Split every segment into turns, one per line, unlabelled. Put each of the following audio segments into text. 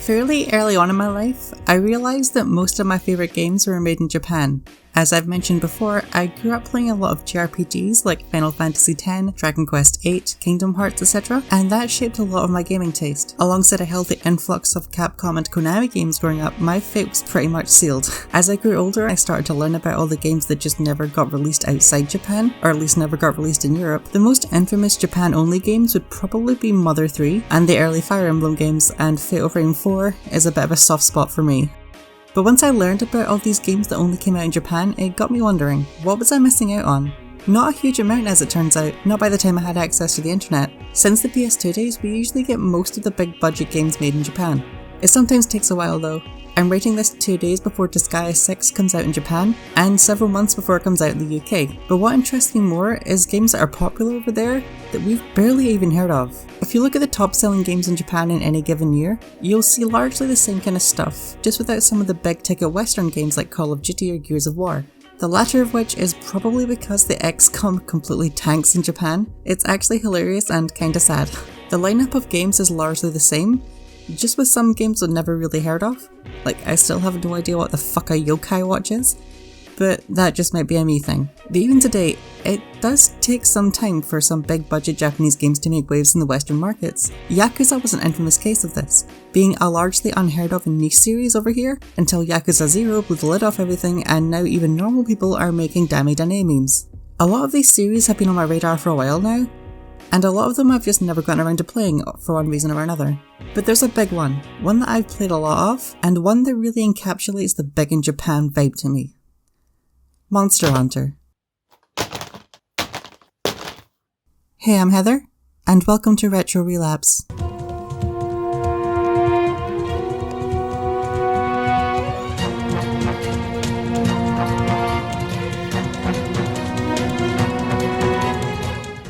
Fairly early on in my life, I realised that most of my favourite games were made in Japan. As I've mentioned before, I grew up playing a lot of JRPGs like Final Fantasy X, Dragon Quest VIII, Kingdom Hearts, etc., and that shaped a lot of my gaming taste. Alongside a healthy influx of Capcom and Konami games growing up, my fate was pretty much sealed. As I grew older, I started to learn about all the games that just never got released outside Japan, or at least never got released in Europe. The most infamous Japan-only games would probably be Mother 3, and the early Fire Emblem games, and Fatal Frame 4 is a bit of a soft spot for me. But once I learned about all these games that only came out in Japan, it got me wondering, what was I missing out on? Not a huge amount as it turns out, not by the time I had access to the internet. Since the PS2 days, we usually get most of the big budget games made in Japan. It sometimes takes a while though. I'm writing this 2 days before Disgaea 6 comes out in Japan, and several months before it comes out in the UK. But what interests me more is games that are popular over there that we've barely even heard of. If you look at the top selling games in Japan in any given year, you'll see largely the same kind of stuff, just without some of the big ticket Western games like Call of Duty or Gears of War. The latter of which is probably because the XCOM completely tanks in Japan. It's actually hilarious and kinda sad. The lineup of games is largely the same, just with some games I've never really heard of. Like, I still have no idea what the fuck a yokai watch is, but that just might be a me thing. But even today, it does take some time for some big budget Japanese games to make waves in the Western markets. Yakuza was an infamous case of this, being a largely unheard of and niche series over here, until Yakuza 0 blew the lid off everything and now even normal people are making Dame Dane memes. A lot of these series have been on my radar for a while now, and a lot of them I've just never gotten around to playing for one reason or another. But there's a big one that I've played a lot of, and one that really encapsulates the big in Japan vibe to me. Monster Hunter. Hey, I'm Heather, and welcome to Retro Relapse.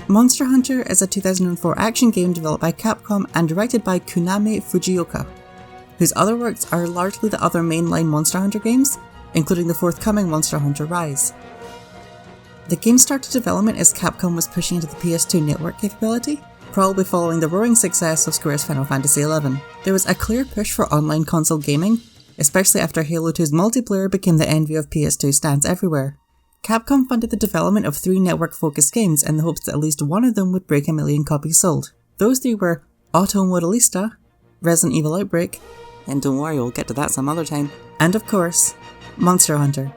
Monster Hunter is a 2004 action game developed by Capcom and directed by Kunami Fujioka, whose other works are largely the other mainline Monster Hunter games, including the forthcoming Monster Hunter Rise. The game started development as Capcom was pushing into the PS2 network capability, probably following the roaring success of Square's Final Fantasy XI. There was a clear push for online console gaming, especially after Halo 2's multiplayer became the envy of PS2 stands everywhere. Capcom funded the development of 3 network-focused games in the hopes that at least one of them would break 1 million copies sold. Those 3 were Auto Modelista, Resident Evil Outbreak, and don't worry, we'll get to that some other time, and of course, Monster Hunter.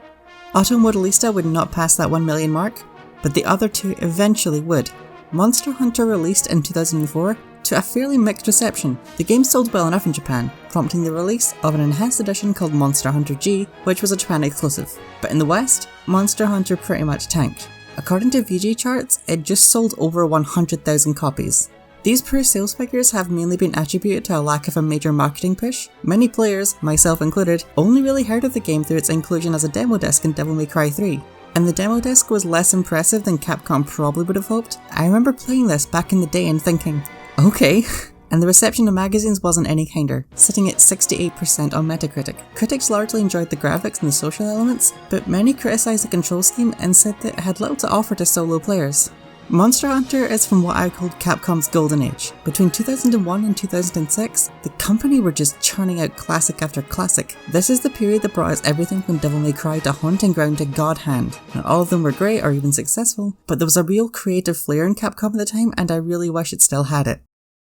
Auto Modelista would not pass that 1 million mark, but the other 2 eventually would. Monster Hunter released in 2004 to a fairly mixed reception. The game sold well enough in Japan, prompting the release of an enhanced edition called Monster Hunter G, which was a Japan exclusive. But in the West, Monster Hunter pretty much tanked. According to VG charts, it just sold over 100,000 copies. These poor sales figures have mainly been attributed to a lack of a major marketing push. Many players, myself included, only really heard of the game through its inclusion as a demo disc in Devil May Cry 3. And the demo disc was less impressive than Capcom probably would have hoped. I remember playing this back in the day and thinking, okay. And the reception to magazines wasn't any kinder, sitting at 68% on Metacritic. Critics largely enjoyed the graphics and the social elements, but many criticised the control scheme and said that it had little to offer to solo players. Monster Hunter is from what I called Capcom's golden age. Between 2001 and 2006, the company were just churning out classic after classic. This is the period that brought us everything from Devil May Cry to Haunting Ground to God Hand. Not all of them were great or even successful, but there was a real creative flair in Capcom at the time, and I really wish it still had it.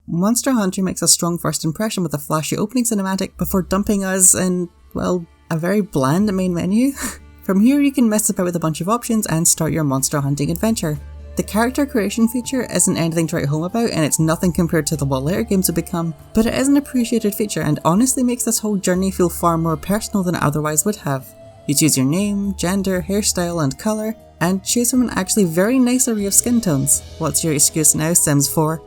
Monster Hunter makes a strong first impression with a flashy opening cinematic before dumping us in, well, a very bland main menu. From here you can mess about with a bunch of options and start your monster hunting adventure. The character creation feature isn't anything to write home about, and it's nothing compared to what later games would become, but it is an appreciated feature and honestly makes this whole journey feel far more personal than it otherwise would have. You choose your name, gender, hairstyle and colour, and choose from an actually very nice array of skin tones. What's your excuse now, Sims 4?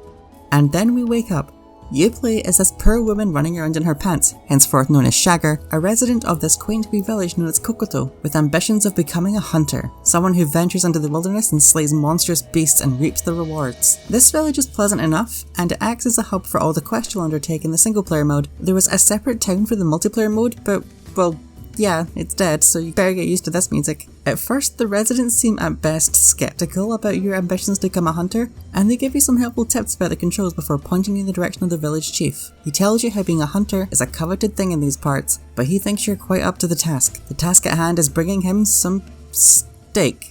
And then we wake up. You play as this poor woman running around in her pants, henceforth known as Shagger, a resident of this quaint wee village known as Kokoto, with ambitions of becoming a hunter, someone who ventures into the wilderness and slays monstrous beasts and reaps the rewards. This village is pleasant enough, and it acts as a hub for all the quests you'll undertake in the single player mode. There was a separate town for the multiplayer mode, but, well, yeah, it's dead, so you better get used to this music. At first, the residents seem at best skeptical about your ambitions to become a hunter, and they give you some helpful tips about the controls before pointing you in the direction of the village chief. He tells you how being a hunter is a coveted thing in these parts, but he thinks you're quite up to the task. The task at hand is bringing him some steak.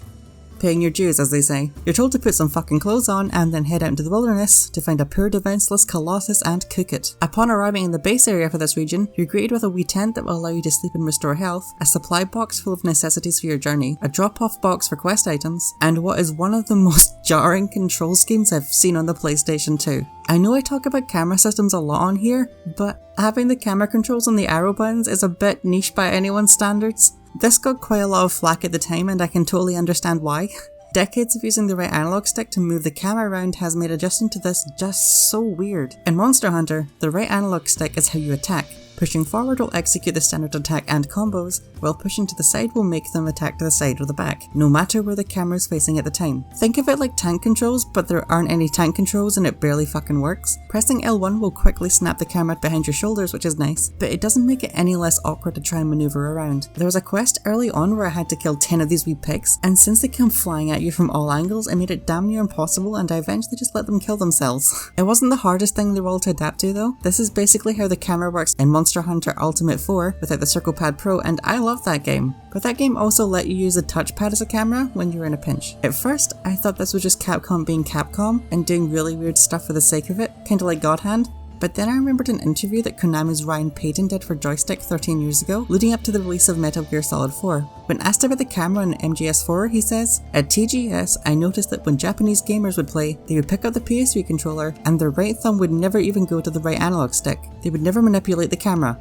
Paying your dues, as they say. You're told to put some fucking clothes on and then head out into the wilderness to find a poor defenseless colossus and cook it. Upon arriving in the base area for this region, you're greeted with a wee tent that will allow you to sleep and restore health, a supply box full of necessities for your journey, a drop-off box for quest items, and what is one of the most jarring control schemes I've seen on the PlayStation 2. I know I talk about camera systems a lot on here, but having the camera controls on the arrow buttons is a bit niche by anyone's standards. This got quite a lot of flack at the time, and I can totally understand why. Decades of using the right analog stick to move the camera around has made adjusting to this just so weird. In Monster Hunter, the right analog stick is how you attack. Pushing forward will execute the standard attack and combos, while pushing to the side will make them attack to the side or the back, no matter where the camera is facing at the time. Think of it like tank controls, but there aren't any tank controls and it barely fucking works. Pressing L1 will quickly snap the camera behind your shoulders, which is nice, but it doesn't make it any less awkward to try and maneuver around. There was a quest early on where I had to kill 10 of these wee pigs, and since they come flying at you from all angles, it made it damn near impossible, and I eventually just let them kill themselves. It wasn't the hardest thing in the world to adapt to though. This is basically how the camera works in Monster Hunter Ultimate 4 without the Circle Pad Pro, and I love that game. But that game also let you use the touchpad as a camera when you were in a pinch. At first, I thought this was just Capcom being Capcom and doing really weird stuff for the sake of it, kinda like God Hand. But then I remembered an interview that Konami's Ryan Payton did for Joystick 13 years ago, leading up to the release of Metal Gear Solid 4. When asked about the camera in MGS4, he says, "At TGS, I noticed that when Japanese gamers would play, they would pick up the PS3 controller and their right thumb would never even go to the right analog stick. They would never manipulate the camera."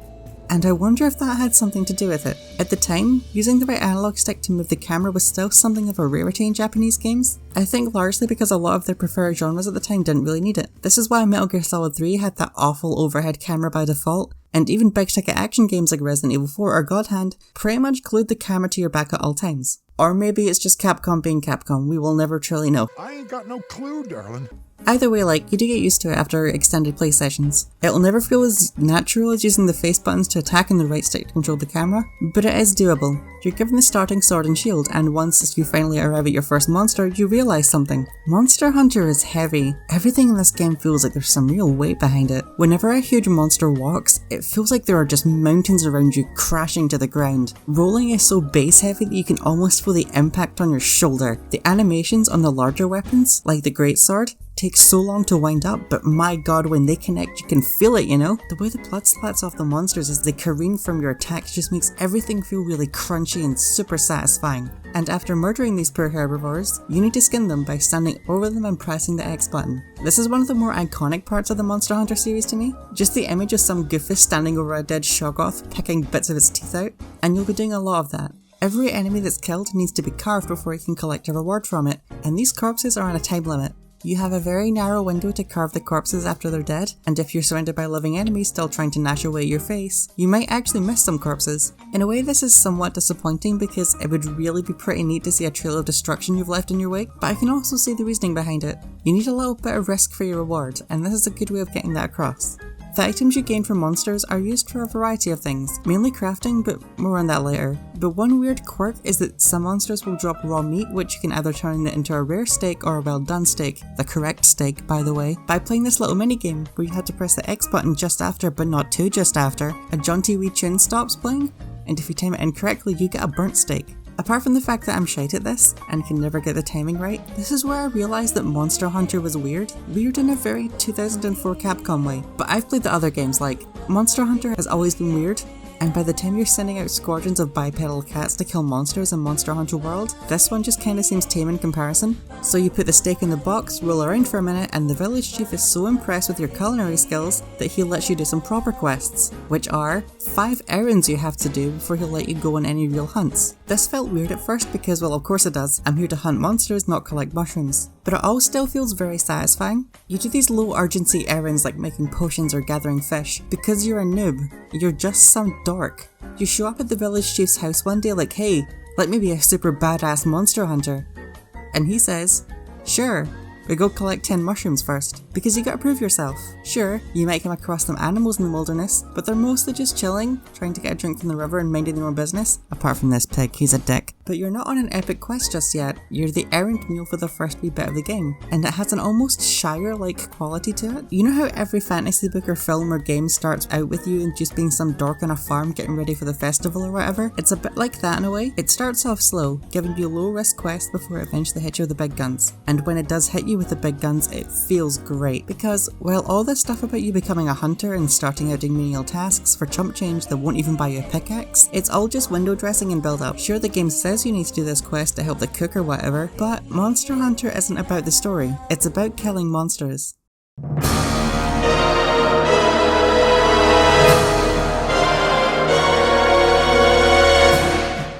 And I wonder if that had something to do with it. At the time, using the right analog stick to move the camera was still something of a rarity in Japanese games. I think largely because a lot of their preferred genres at the time didn't really need it. This is why Metal Gear Solid 3 had that awful overhead camera by default, and even big ticket action games like Resident Evil 4 or God Hand pretty much glued the camera to your back at all times. Or maybe it's just Capcom being Capcom, we will never truly know.
I ain't got no clue, darling.
Either way, you do get used to it after extended play sessions. It'll never feel as natural as using the face buttons to attack and the right stick to control the camera, but it is doable. You're given the starting sword and shield, and once you finally arrive at your first monster, you realise something. Monster Hunter is heavy. Everything in this game feels like there's some real weight behind it. Whenever a huge monster walks, it feels like there are just mountains around you crashing to the ground. Rolling is so base heavy that you can almost feel the impact on your shoulder. The animations on the larger weapons, like the greatsword, takes so long to wind up, but my god, when they connect you can feel it, you know? The way the blood splats off the monsters as they careen from your attacks just makes everything feel really crunchy and super satisfying. And after murdering these poor herbivores, you need to skin them by standing over them and pressing the X button. This is one of the more iconic parts of the Monster Hunter series to me. Just the image of some goofus standing over a dead Shoggoth picking bits of its teeth out, and you'll be doing a lot of that. Every enemy that's killed needs to be carved before you can collect a reward from it, and these corpses are on a time limit. You have a very narrow window to carve the corpses after they're dead, and if you're surrounded by living enemies still trying to gnash away your face, you might actually miss some corpses. In a way, this is somewhat disappointing because it would really be pretty neat to see a trail of destruction you've left in your wake, but I can also see the reasoning behind it. You need a little bit of risk for your reward, and this is a good way of getting that across. The items you gain from monsters are used for a variety of things, mainly crafting, but more on that later. But one weird quirk is that some monsters will drop raw meat, which you can either turn it into a rare steak or a well done steak, the correct steak by the way, by playing this little minigame where you had to press the X button just after, but not too just after, a jaunty wee tune stops playing, and if you time it incorrectly you get a burnt steak. Apart from the fact that I'm shite at this, and can never get the timing right, this is where I realised that Monster Hunter was weird in a very 2004 Capcom way. But I've played the other games Monster Hunter has always been weird, and by the time you're sending out squadrons of bipedal cats to kill monsters in Monster Hunter World, this one just kinda seems tame in comparison. So you put the steak in the box, roll around for a minute, and the village chief is so impressed with your culinary skills that he lets you do some proper quests, which are 5 errands you have to do before he'll let you go on any real hunts. This felt weird at first because, well, of course it does, I'm here to hunt monsters, not collect mushrooms. But it all still feels very satisfying. You do these low urgency errands like making potions or gathering fish because you're a noob, you're just some dork. You show up at the village chief's house one day hey, let me be a super badass monster hunter. And he says, sure. But go collect 10 mushrooms first, because you gotta prove yourself. Sure, you might come across some animals in the wilderness, but they're mostly just chilling, trying to get a drink from the river and minding their own business. Apart from this pig, he's a dick. But you're not on an epic quest just yet, you're the errand meal for the first wee bit of the game, and it has an almost Shire-like quality to it. You know how every fantasy book or film or game starts out with you and just being some dork on a farm getting ready for the festival or whatever? It's a bit like that in a way. It starts off slow, giving you low-risk quests before it eventually hits you with the big guns. And when it does hit you with the big guns, it feels great, because while all this stuff about you becoming a hunter and starting out doing menial tasks for chump change that won't even buy you a pickaxe, it's all just window dressing and build up. Sure, the game says you need to do this quest to help the cook or whatever, but Monster Hunter isn't about the story, it's about killing monsters.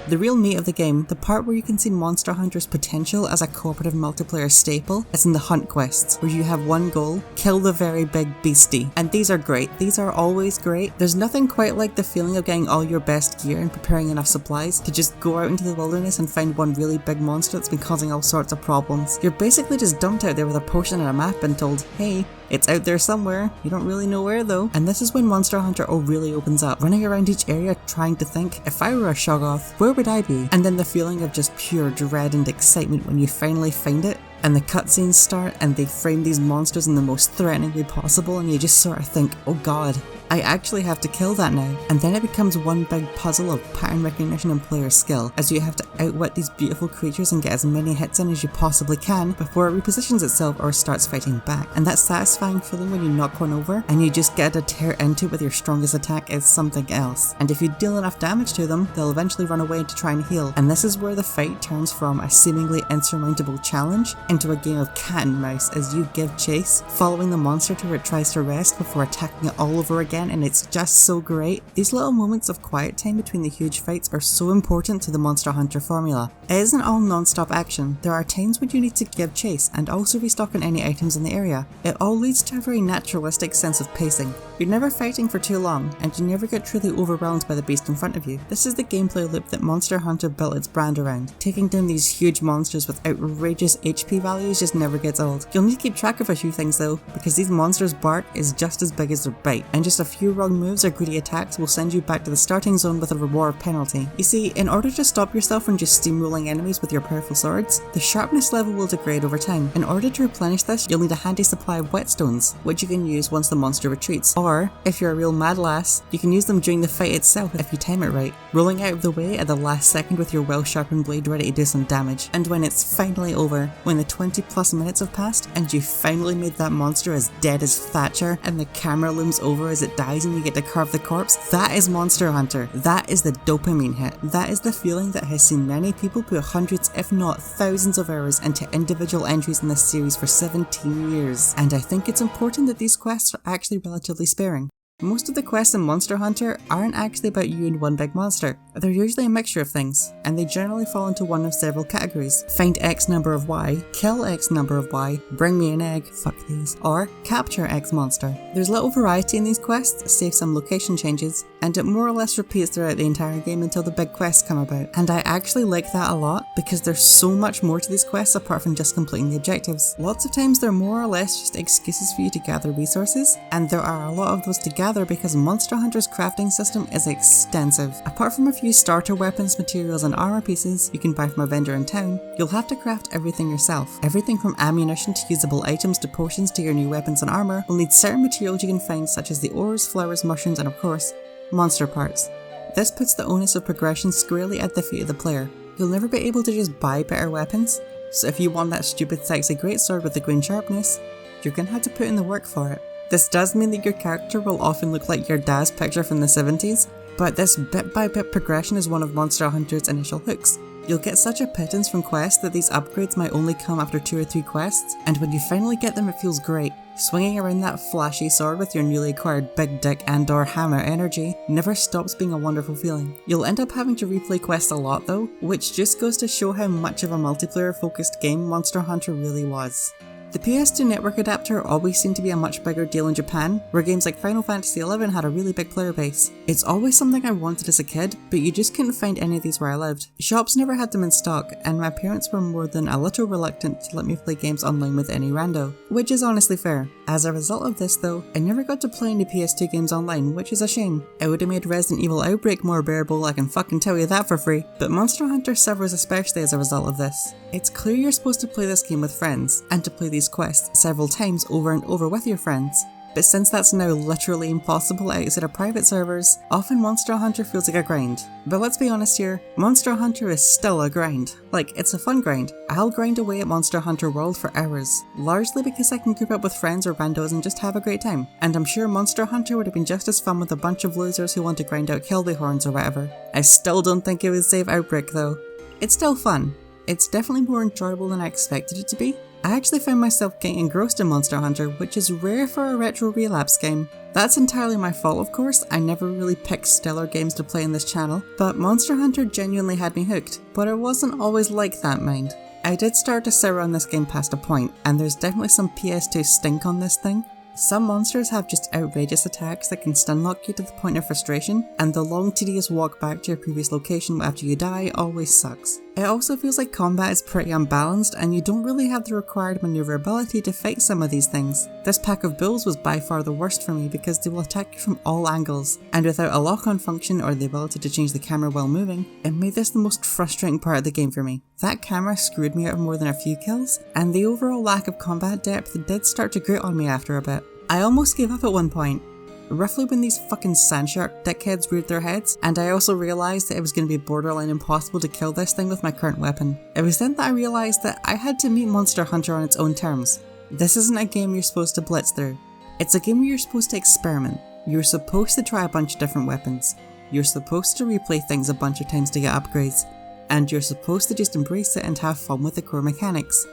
The real meat of the game, the part where you can see Monster Hunter's potential as a cooperative multiplayer staple, is in the hunt quests, where you have one goal: kill the very big beastie. And these are great, these are always great. There's nothing quite like the feeling of getting all your best gear and preparing enough supplies to just go out into the wilderness and find one really big monster that's been causing all sorts of problems. You're basically just dumped out there with a potion and a map and told, hey, it's out there somewhere, you don't really know where though. And this is when Monster Hunter really opens up, running around each area trying to think, if I were a Shoggoth, where would I be? And then the feeling of just pure dread and excitement when you finally find it, and the cutscenes start and they frame these monsters in the most threatening way possible, and you just sort of think, oh god, I actually have to kill that now. And then it becomes one big puzzle of pattern recognition and player skill, as you have to outwit these beautiful creatures and get as many hits in as you possibly can before it repositions itself or starts fighting back. And that satisfying feeling when you knock one over and you just get to tear into it with your strongest attack is something else. And if you deal enough damage to them, they'll eventually run away to try and heal. And this is where the fight turns from a seemingly insurmountable challenge into a game of cat and mouse as you give chase, following the monster to where it tries to rest before attacking it all over again, and it's just so great. These little moments of quiet time between the huge fights are so important to the Monster Hunter formula. It isn't all non-stop action, there are times when you need to give chase and also restock on any items in the area. It all leads to a very naturalistic sense of pacing. You're never fighting for too long, and you never get truly overwhelmed by the beast in front of you. This is the gameplay loop that Monster Hunter built its brand around. Taking down these huge monsters with outrageous HP values just never gets old. You'll need to keep track of a few things though, because these monsters' bark is just as big as their bite, and just a few wrong moves or greedy attacks will send you back to the starting zone with a reward penalty. You see, in order to stop yourself from just steamrolling enemies with your powerful swords, the sharpness level will degrade over time. In order to replenish this, you'll need a handy supply of whetstones, which you can use once the monster retreats. Or, if you're a real mad lass, you can use them during the fight itself if you time it right, rolling out of the way at the last second with your well-sharpened blade ready to do some damage. And when it's finally over, when the 20 plus minutes have passed, and you finally made that monster as dead as Thatcher, and the camera looms over as it dies and you get to carve the corpse, that is Monster Hunter. That is the dopamine hit. That is the feeling that has seen many people put hundreds if not thousands of hours into individual entries in this series for 17 years. And I think it's important that these quests are actually relatively sparing. Most of the quests in Monster Hunter aren't actually about you and one big monster. They're usually a mixture of things, and they generally fall into one of several categories. Find X number of Y, kill X number of Y, bring me an egg, fuck these, or capture X monster. There's little variety in these quests, save some location changes, and it more or less repeats throughout the entire game until the big quests come about. And I actually like that a lot, because there's so much more to these quests apart from just completing the objectives. Lots of times they're more or less just excuses for you to gather resources, and there are a lot of those to gather because Monster Hunter's crafting system is extensive. Apart from a few starter weapons, materials and armor pieces you can buy from a vendor in town, you'll have to craft everything yourself. Everything from ammunition to usable items to potions to your new weapons and armor will need certain materials you can find, such as the ores, flowers, mushrooms and of course, monster parts. This puts the onus of progression squarely at the feet of the player. You'll never be able to just buy better weapons, so if you want that stupid sexy greatsword with the green sharpness, you're gonna have to put in the work for it. This does mean that your character will often look like your dad's picture from the 70s, but this bit by bit progression is one of Monster Hunter's initial hooks. You'll get such a pittance from quests that these upgrades might only come after 2 or 3 quests, and when you finally get them it feels great. Swinging around that flashy sword with your newly acquired big dick and/or hammer energy never stops being a wonderful feeling. You'll end up having to replay quests a lot though, which just goes to show how much of a multiplayer focused game Monster Hunter really was. The PS2 network adapter always seemed to be a much bigger deal in Japan, where games like Final Fantasy XI had a really big player base. It's always something I wanted as a kid, but you just couldn't find any of these where I lived. Shops never had them in stock, and my parents were more than a little reluctant to let me play games online with any rando, which is honestly fair. As a result of this though, I never got to play any PS2 games online, which is a shame. It would have made Resident Evil Outbreak more bearable, I can fucking tell you that for free, but Monster Hunter suffers especially as a result of this. It's clear you're supposed to play this game with friends, and to play these quests several times over and over with your friends. But since that's now literally impossible outside of private servers, often Monster Hunter feels like a grind. But let's be honest here, Monster Hunter is still a grind. Like, it's a fun grind. I'll grind away at Monster Hunter World for hours, largely because I can group up with friends or randos and just have a great time. And I'm sure Monster Hunter would have been just as fun with a bunch of losers who want to grind out Kilby Horns or whatever. I still don't think it would save Outbreak though. It's still fun. It's definitely more enjoyable than I expected it to be. I actually found myself getting engrossed in Monster Hunter, which is rare for a Retro Relapse game. That's entirely my fault, of course. I never really picked stellar games to play in this channel, but Monster Hunter genuinely had me hooked. But it wasn't always like that, mind. I did start to sour on this game past a point, and there's definitely some PS2 stink on this thing. Some monsters have just outrageous attacks that can stunlock you to the point of frustration, and the long tedious walk back to your previous location after you die always sucks. It also feels like combat is pretty unbalanced and you don't really have the required maneuverability to fight some of these things. This pack of bulls was by far the worst for me because they will attack you from all angles, and without a lock-on function or the ability to change the camera while moving, it made this the most frustrating part of the game for me. That camera screwed me out of more than a few kills, and the overall lack of combat depth did start to grate on me after a bit. I almost gave up at one point, roughly when these fucking sandshark dickheads reared their heads, and I also realised that it was going to be borderline impossible to kill this thing with my current weapon. It was then that I realised that I had to meet Monster Hunter on its own terms. This isn't a game you're supposed to blitz through. It's a game where you're supposed to experiment. You're supposed to try a bunch of different weapons. You're supposed to replay things a bunch of times to get upgrades. And you're supposed to just embrace it and have fun with the core mechanics.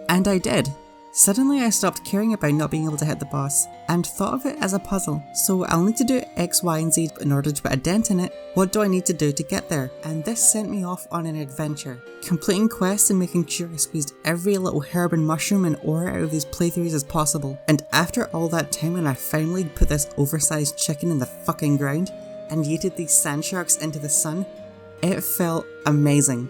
And I did. Suddenly I stopped caring about not being able to hit the boss, and thought of it as a puzzle. So I'll need to do X, Y and Z in order to put a dent in it. What do I need to do to get there? And this sent me off on an adventure, completing quests and making sure I squeezed every little herb and mushroom and ore out of these playthroughs as possible. And after all that time, when I finally put this oversized chicken in the fucking ground and yeeted these sand sharks into the sun, it felt amazing.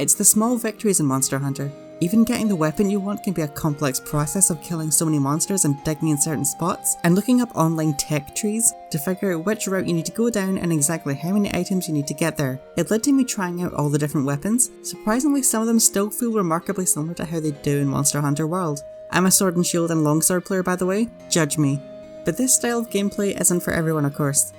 It's the small victories in Monster Hunter. Even getting the weapon you want can be a complex process of killing so many monsters and digging in certain spots, and looking up online tech trees to figure out which route you need to go down and exactly how many items you need to get there. It led to me trying out all the different weapons. Surprisingly, some of them still feel remarkably similar to how they do in Monster Hunter World. I'm a sword and shield and longsword player, by the way, judge me. But this style of gameplay isn't for everyone, of course.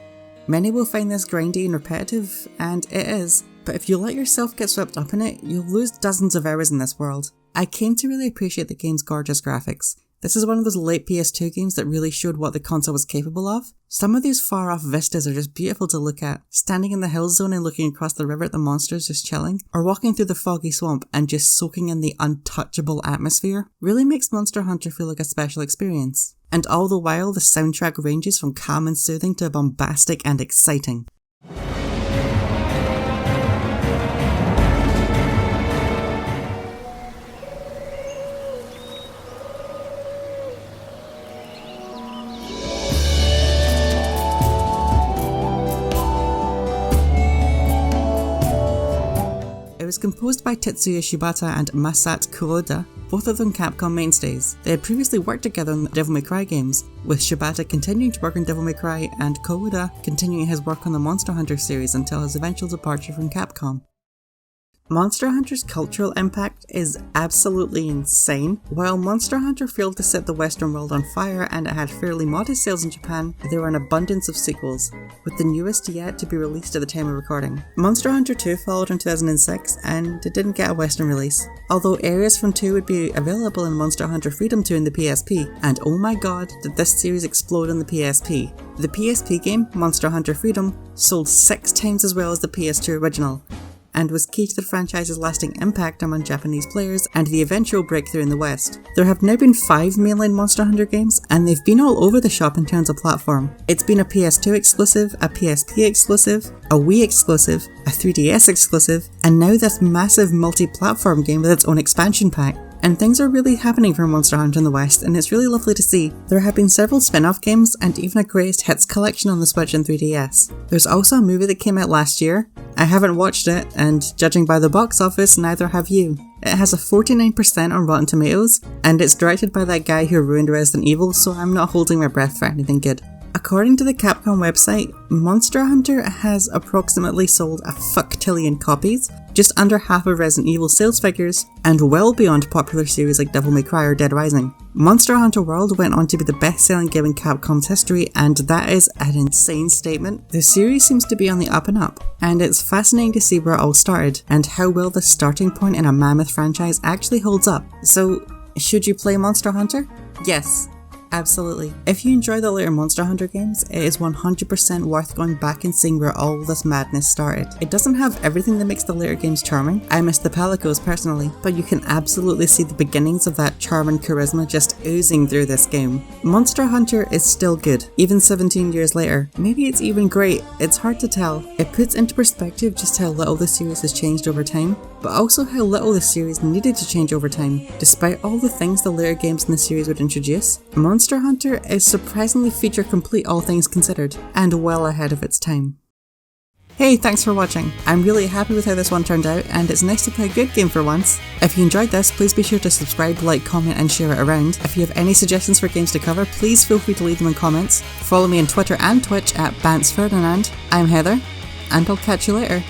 Many will find this grindy and repetitive, and it is. But if you let yourself get swept up in it, you'll lose dozens of hours in this world. I came to really appreciate the game's gorgeous graphics. This is one of those late PS2 games that really showed what the console was capable of. Some of these far off vistas are just beautiful to look at. Standing in the hill zone and looking across the river at the monsters just chilling, or walking through the foggy swamp and just soaking in the untouchable atmosphere, really makes Monster Hunter feel like a special experience. And all the while, the soundtrack ranges from calm and soothing to bombastic and exciting. It was composed by Tetsuya Shibata and Masato Kuroda, both of them Capcom mainstays. They had previously worked together on the Devil May Cry games, with Shibata continuing to work on Devil May Cry and Kuroda continuing his work on the Monster Hunter series until his eventual departure from Capcom. Monster Hunter's cultural impact is absolutely insane. While Monster Hunter failed to set the Western world on fire and it had fairly modest sales in Japan, there were an abundance of sequels, with the newest yet to be released at the time of recording. Monster Hunter 2 followed in 2006 and it didn't get a Western release, although areas from 2 would be available in Monster Hunter Freedom 2 in the PSP, and oh my god did this series explode on the PSP. The PSP game, Monster Hunter Freedom, sold 6 times as well as the PS2 original, and was key to the franchise's lasting impact among Japanese players and the eventual breakthrough in the West. There have now been 5 mainline Monster Hunter games, and they've been all over the shop in terms of platform. It's been a PS2 exclusive, a PSP exclusive, a Wii exclusive, a 3DS exclusive, and now this massive multi-platform game with its own expansion pack. And things are really happening for Monster Hunter in the West, and it's really lovely to see. There have been several spin-off games, and even a Greatest Hits collection on the Switch and 3DS. There's also a movie that came out last year. I haven't watched it, and judging by the box office, neither have you. It has a 49% on Rotten Tomatoes, and it's directed by that guy who ruined Resident Evil, so I'm not holding my breath for anything good. According to the Capcom website, Monster Hunter has approximately sold a fucktillion copies, just under half of Resident Evil sales figures, and well beyond popular series like Devil May Cry or Dead Rising. Monster Hunter World went on to be the best-selling game in Capcom's history, and that is an insane statement. The series seems to be on the up and up, and it's fascinating to see where it all started, and how well the starting point in a mammoth franchise actually holds up. So, should you play Monster Hunter? Yes. Absolutely. If you enjoy the later Monster Hunter games, it is 100% worth going back and seeing where all this madness started. It doesn't have everything that makes the later games charming. I miss the Palicos personally, but you can absolutely see the beginnings of that charm and charisma just oozing through this game. Monster Hunter is still good, even 17 years later. Maybe it's even great, it's hard to tell. It puts into perspective just how little the series has changed over time, but also how little the series needed to change over time. Despite all the things the later games in the series would introduce, Monster Hunter is surprisingly feature complete all things considered, and well ahead of its time. Hey, thanks for watching. I'm really happy with how this one turned out, and it's nice to play a good game for once. If you enjoyed this, please be sure to subscribe, like, comment and share it around. If you have any suggestions for games to cover, please feel free to leave them in comments. Follow me on Twitter and Twitch at BantsFerdinand. I'm Heather, and I'll catch you later.